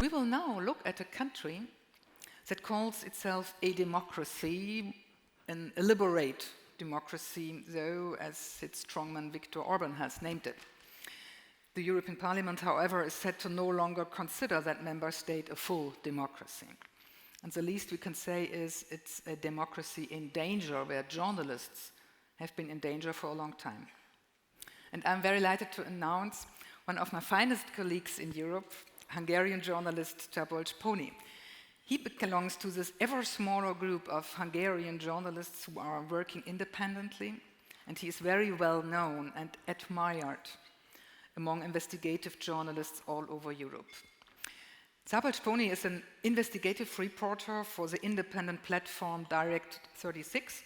We will now look at a country that calls itself a democracy, an elaborate democracy, though, as its strongman Viktor Orban has named it. The European Parliament, however, is said to no longer consider that member state a full democracy. And the least we can say is it's a democracy in danger, where journalists have been in danger for a long time. And I'm very delighted to announce one of my finest colleagues in Europe, Hungarian journalist Szabolcs Panyi. He belongs to this ever smaller group of Hungarian journalists who are working independently, and he is very well known and admired among investigative journalists all over Europe. Szabolcs Panyi is an investigative reporter for the independent platform Direct36,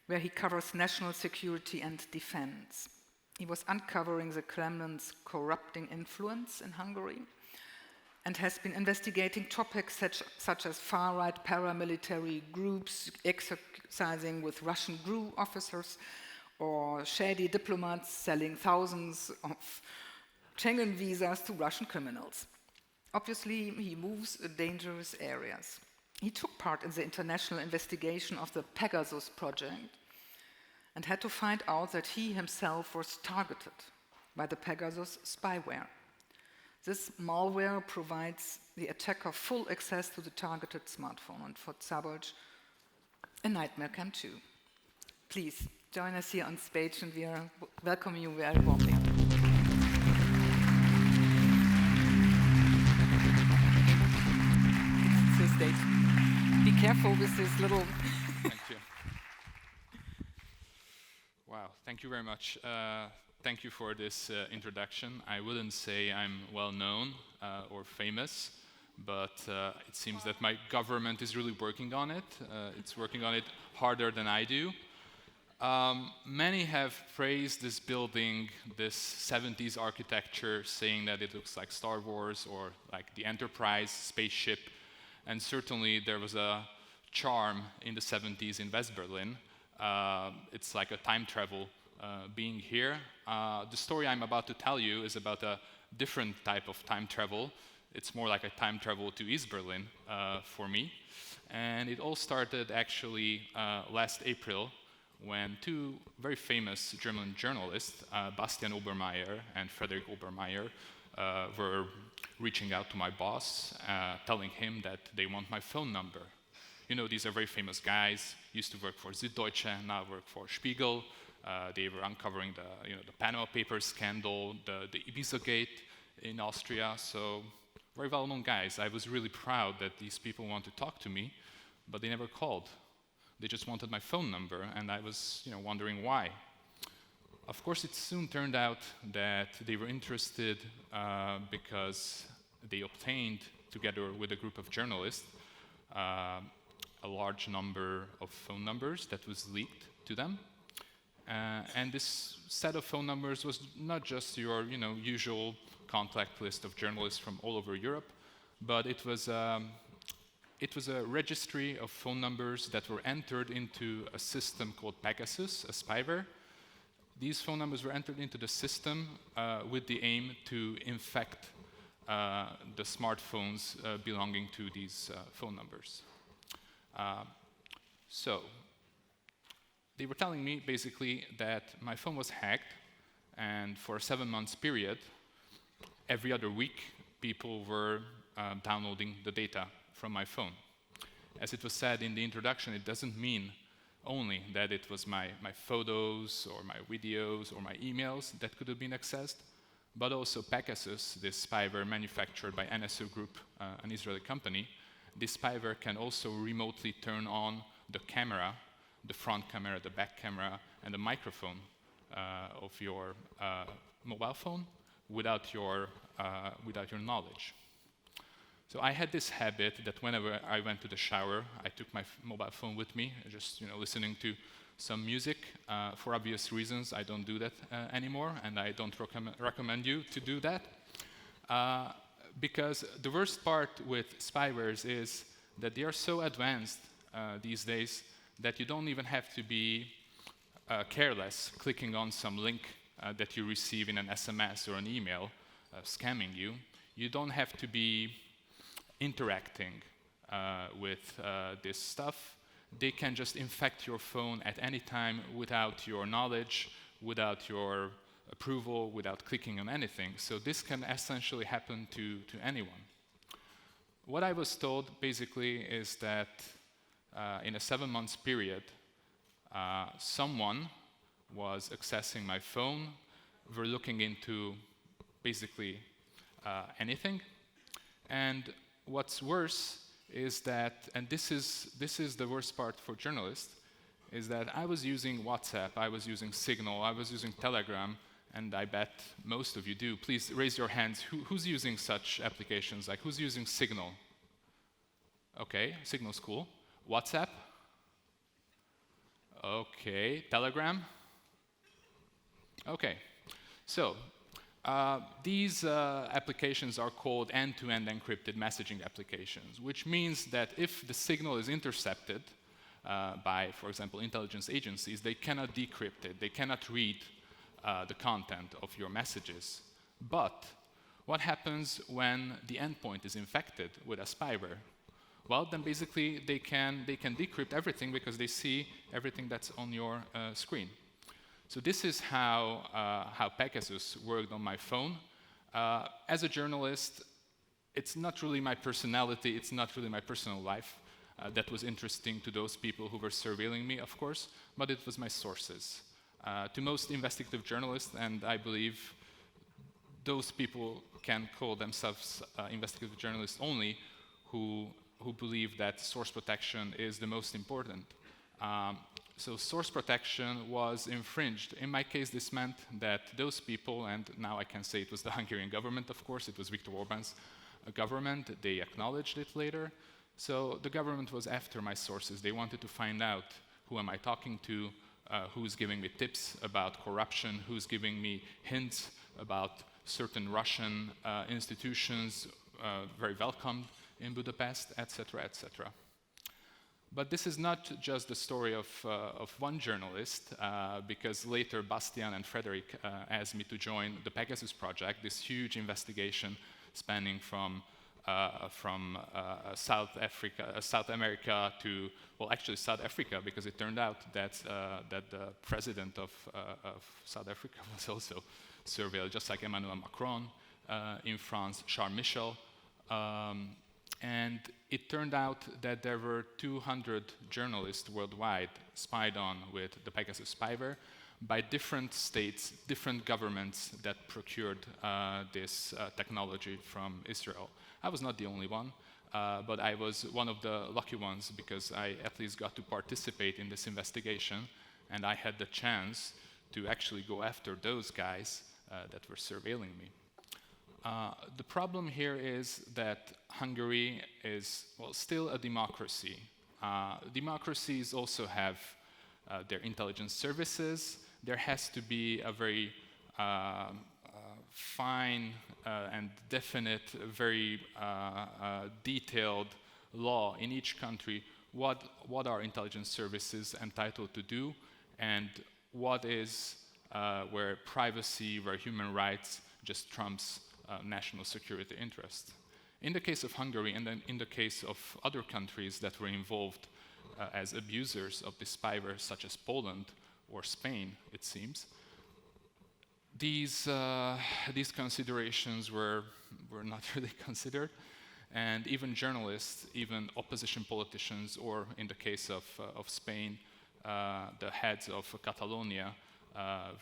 where he covers national security and defense. He was uncovering the Kremlin's corrupting influence in Hungary and has been investigating topics such as far-right paramilitary groups exercising with Russian GRU officers or shady diplomats selling thousands of Schengen visas to Russian criminals. Obviously, he moves in dangerous areas. He took part in the international investigation of the Pegasus project and had to find out that he himself was targeted by the Pegasus spyware. This malware provides the attacker full access to the targeted smartphone, and for Szabolcs, a nightmare come true. Please join us here on stage, and we welcome you very warmly. To the stage. Be careful with this little. Thank you. Wow, thank you very much. Thank you for this introduction. I wouldn't say I'm well known or famous, but it seems that my government is really working on it. It's working on it harder than I do. Many have praised this building, this 70s architecture, saying that it looks like Star Wars or like the Enterprise spaceship. And certainly there was a charm in the 70s in West Berlin. It's like a time travel being here. The story I'm about to tell you is about a different type of time travel. It's more like a time travel to East Berlin for me. And it all started actually last April when two very famous German journalists, Bastian Obermeier and Frederick Obermeier, were reaching out to my boss, telling him that they want my phone number. You know, these are very famous guys, used to work for Süddeutsche, now work for Spiegel. They were uncovering the Panama Papers scandal, the Ibiza-gate in Austria, so very well-known guys. I was really proud that these people want to talk to me, but they never called. They just wanted my phone number, and I was wondering why. Of course, it soon turned out that they were interested because they obtained, together with a group of journalists, a large number of phone numbers that was leaked to them. And this set of phone numbers was not just your usual contact list of journalists from all over Europe, but it was a registry of phone numbers that were entered into a system called Pegasus, a spyware. These phone numbers were entered into the system with the aim to infect the smartphones belonging to these phone numbers. So they were telling me basically that my phone was hacked, and for a 7-month period, every other week, people were downloading the data from my phone. As it was said in the introduction, it doesn't mean only that it was my photos or my videos or my emails that could have been accessed, but also Pegasus, this spyware manufactured by NSO Group, an Israeli company. This spyware can also remotely turn on the camera, the front camera, the back camera, and the microphone of your mobile phone without your knowledge. So I had this habit that whenever I went to the shower, I took my mobile phone with me, just listening to some music. For obvious reasons, I don't do that anymore, and I don't recommend you to do that. Because the worst part with spywares is that they are so advanced these days that you don't even have to be careless clicking on some link that you receive in an SMS or an email scamming you. You don't have to be interacting with this stuff, they can just infect your phone at any time without your knowledge, without your approval, without clicking on anything. So this can essentially happen to anyone. What I was told basically is that in a 7-month period, someone was accessing my phone, were looking into basically anything. And what's worse is that, and this is the worst part for journalists, is that I was using WhatsApp, I was using Signal, I was using Telegram, and I bet most of you do. Please raise your hands. Who's using such applications? Like, who's using Signal? Okay, Signal's cool. WhatsApp? Okay, Telegram? Okay, so these applications are called end-to-end encrypted messaging applications, which means that if the signal is intercepted by, for example, intelligence agencies, they cannot decrypt it, they cannot read the content of your messages. But what happens when the endpoint is infected with a spyware? Well, then basically they can decrypt everything because they see everything that's on your screen. So this is how Pegasus worked on my phone. As a journalist, it's not really my personality, it's not really my personal life that was interesting to those people who were surveilling me, of course, but it was my sources. To most investigative journalists, and I believe those people can call themselves investigative journalists only, who believe that source protection is the most important. So source protection was infringed. In my case, this meant that those people, and now I can say it was the Hungarian government, of course, it was Viktor Orbán's government, they acknowledged it later. So the government was after my sources. They wanted to find out who am I talking to, who's giving me tips about corruption, who's giving me hints about certain Russian institutions very welcomed in Budapest, etc., etc. But this is not just the story of one journalist, because later Bastian and Frederick asked me to join the Pegasus project, this huge investigation spanning from South America to, well, actually South Africa, because it turned out that the president of South Africa was also surveilled, just like Emmanuel Macron in France, Charles Michel. And it turned out that there were 200 journalists worldwide spied on with the Pegasus spyware by different states, different governments that procured this technology from Israel. I was not the only one, but I was one of the lucky ones because I at least got to participate in this investigation, and I had the chance to actually go after those guys that were surveilling me. The problem here is that Hungary is, well, still a democracy. Democracies also have their intelligence services. There has to be a very fine and definite, very detailed law in each country what are intelligence services entitled to do and what is where privacy, where human rights just trumps national security interest. In the case of Hungary and then in the case of other countries that were involved as abusers of this spyware, such as Poland or Spain, it seems, these considerations were not really considered, and even journalists, even opposition politicians, or in the case of Spain, the heads of Catalonia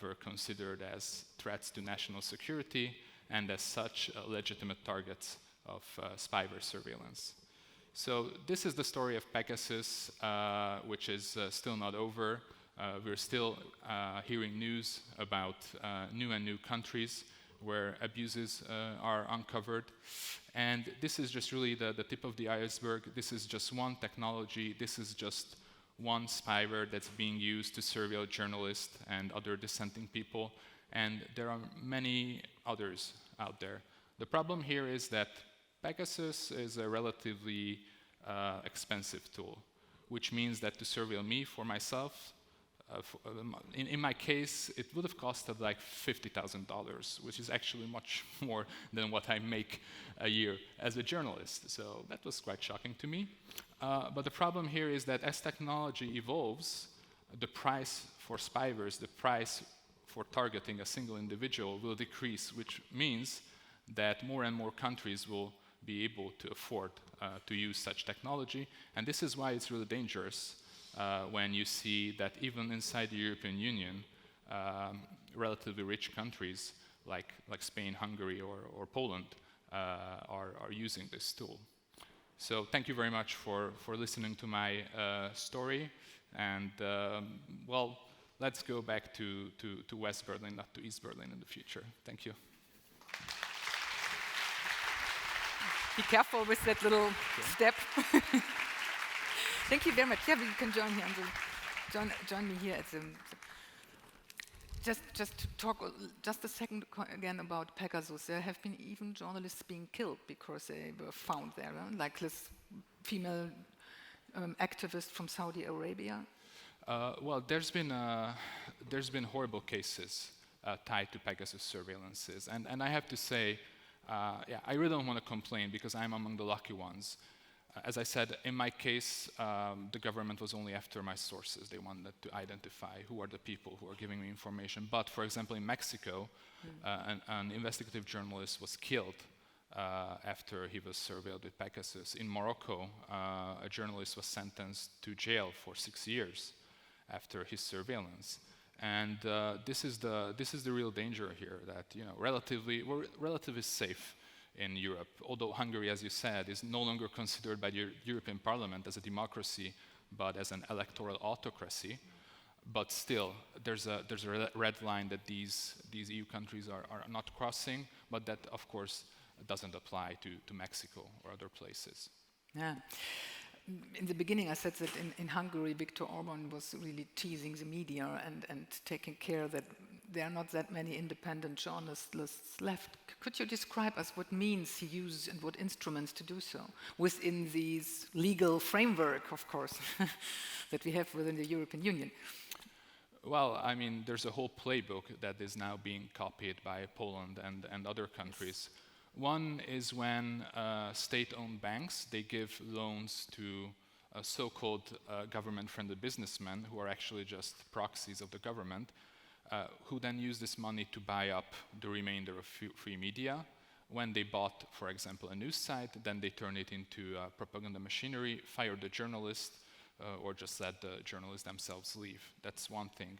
were considered as threats to national security, and as such legitimate targets of spyware surveillance. So this is the story of Pegasus, which is still not over. We're still hearing news about new and new countries where abuses are uncovered. And this is just really the tip of the iceberg. This is just one technology. This is just one spyware that's being used to surveil journalists and other dissenting people. And there are many others out there. The problem here is that Pegasus is a relatively expensive tool, which means that to surveil me for myself, In my case, it would have costed like $50,000, which is actually much more than what I make a year as a journalist. So that was quite shocking to me. But the problem here is that as technology evolves, the price for spyware, the price for targeting a single individual will decrease, which means that more and more countries will be able to afford to use such technology. And this is why it's really dangerous when you see that even inside the European Union, relatively rich countries like Spain, Hungary, or Poland are using this tool. So thank you very much for listening to my story. And well, let's go back to West Berlin, not to East Berlin in the future. Thank you. Be careful with that little step. Thank you very much. Yeah, but you can join here. Join me here at the. Just to talk just a second again about Pegasus. There have been even journalists being killed because they were found there, like this female activist from Saudi Arabia. Well, there's been horrible cases tied to Pegasus surveillances, and I have to say, yeah, I really don't want to complain because I'm among the lucky ones. As I said, in my case, the government was only after my sources. They wanted to identify who are the people who are giving me information. But, for example, in Mexico, an investigative journalist was killed after he was surveilled with Pegasus. In Morocco, a journalist was sentenced to jail for 6 years after his surveillance. And this is the real danger here, that we're relatively safe in Europe, although Hungary, as you said, is no longer considered by the European Parliament as a democracy, but as an electoral autocracy. But still, there's a red line that these EU countries are not crossing, but that, of course, doesn't apply to Mexico or other places. Yeah. In the beginning, I said that in Hungary, Viktor Orban was really teasing the media and taking care that there are not that many independent journalists left. Could you describe us what means he used and what instruments to do so within these legal framework, of course, that we have within the European Union? Well, I mean, there's a whole playbook that is now being copied by Poland and other countries. One is when state-owned banks, they give loans to so-called government-friendly businessmen who are actually just proxies of the government, who then use this money to buy up the remainder of free media. When they bought, for example, a news site, then they turn it into propaganda machinery, fire the journalist, or just let the journalists themselves leave. That's one thing.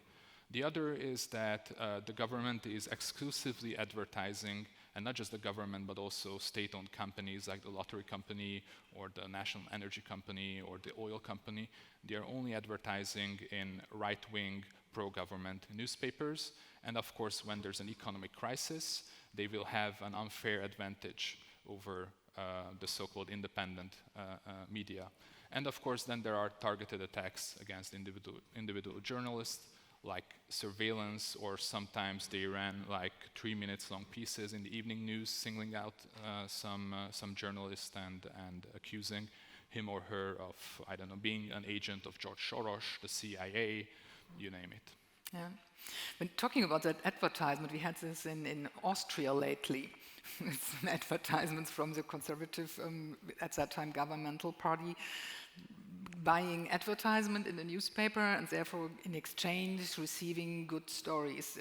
The other is that the government is exclusively advertising, and not just the government, but also state-owned companies like the lottery company or the national energy company or the oil company. They are only advertising in right-wing, pro-government newspapers. And of course, when there's an economic crisis, they will have an unfair advantage over the so-called independent media. And of course, then there are targeted attacks against individual journalists, like surveillance, or sometimes they ran like 3 minutes long pieces in the evening news, singling out some journalist and accusing him or her of, I don't know, being an agent of George Soros, the CIA, you name it. Yeah. When talking about that advertisement, we had this in Austria lately. It's an advertisement from the conservative, at that time, governmental party, buying advertisement in the newspaper and therefore in exchange receiving good stories.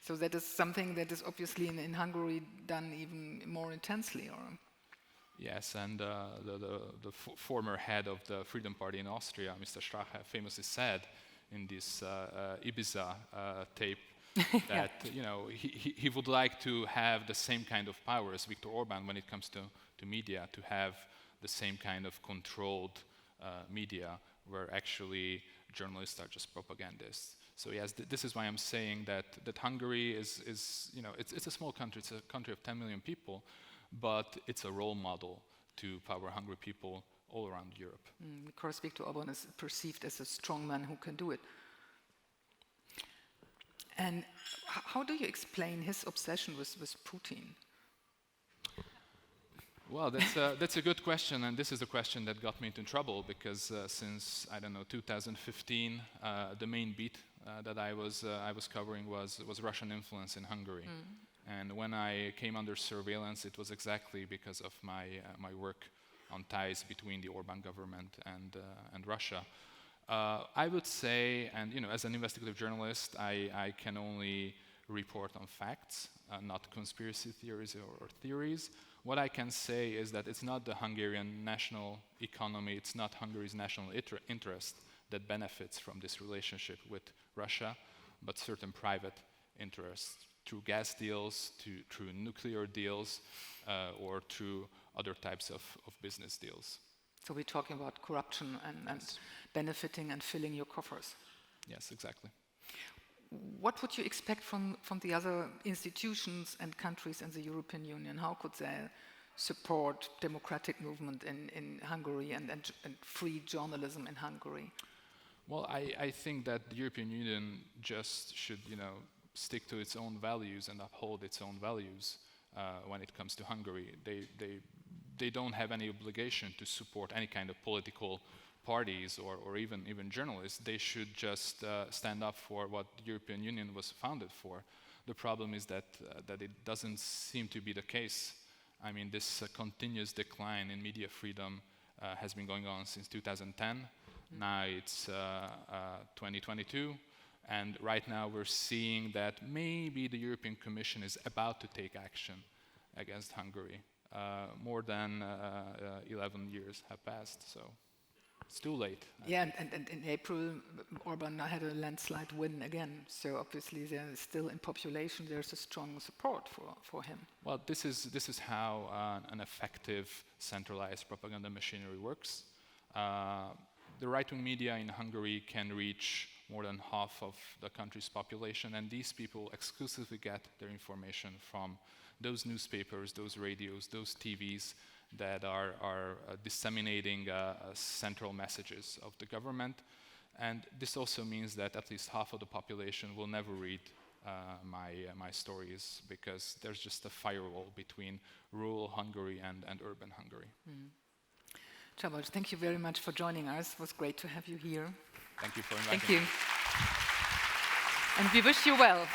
So that is something that is obviously in Hungary done even more intensely. Or yes, and the former head of the Freedom Party in Austria, Mr. Strache, famously said in this Ibiza tape that he would like to have the same kind of power as Viktor Orban when it comes to media, to have the same kind of controlled media where actually journalists are just propagandists. So yes, this is why I'm saying that Hungary is it's a small country. It's a country of 10 million people, but it's a role model to power-hungry people all around Europe. Of course, Viktor Orban is perceived as a strong man who can do it. And how do you explain his obsession with Putin? Well, that's a good question, and this is the question that got me into trouble because since, I don't know, 2015, the main beat that I was covering was Russian influence in Hungary. And when I came under surveillance, it was exactly because of my work on ties between the Orban government and Russia. I would say, and as an investigative journalist, I can only report on facts, not conspiracy theories or theories. What I can say is that it's not the Hungarian national economy, it's not Hungary's national interest that benefits from this relationship with Russia, but certain private interests through gas deals, through nuclear deals, or through other types of business deals. So we're talking about corruption and benefiting and filling your coffers. Yes, exactly. What would you expect from the other institutions and countries in the European Union? How could they support democratic movement in Hungary and free journalism in Hungary? Well, I think that the European Union just should, stick to its own values and uphold its own values when it comes to Hungary. They don't have any obligation to support any kind of political parties or even journalists. They should just stand up for what the European Union was founded for. The problem is that it doesn't seem to be the case. I mean, this continuous decline in media freedom has been going on since 2010. Now it's 2022, and right now we're seeing that maybe the European Commission is about to take action against Hungary. More than 11 years have passed, so it's too late. Yeah, and in April, Orban had a landslide win again. So obviously, there is still in population there's a strong support for him. Well, this is how an effective centralized propaganda machinery works. The right-wing media in Hungary can reach more than half of the country's population, and these people exclusively get their information from those newspapers, those radios, those TVs that are disseminating central messages of the government. And this also means that at least half of the population will never read my stories because there's just a firewall between rural Hungary and urban Hungary. Szabolcs, thank you very much for joining us. It was great to have you here. Thank you for inviting me. Thank you. And we wish you well.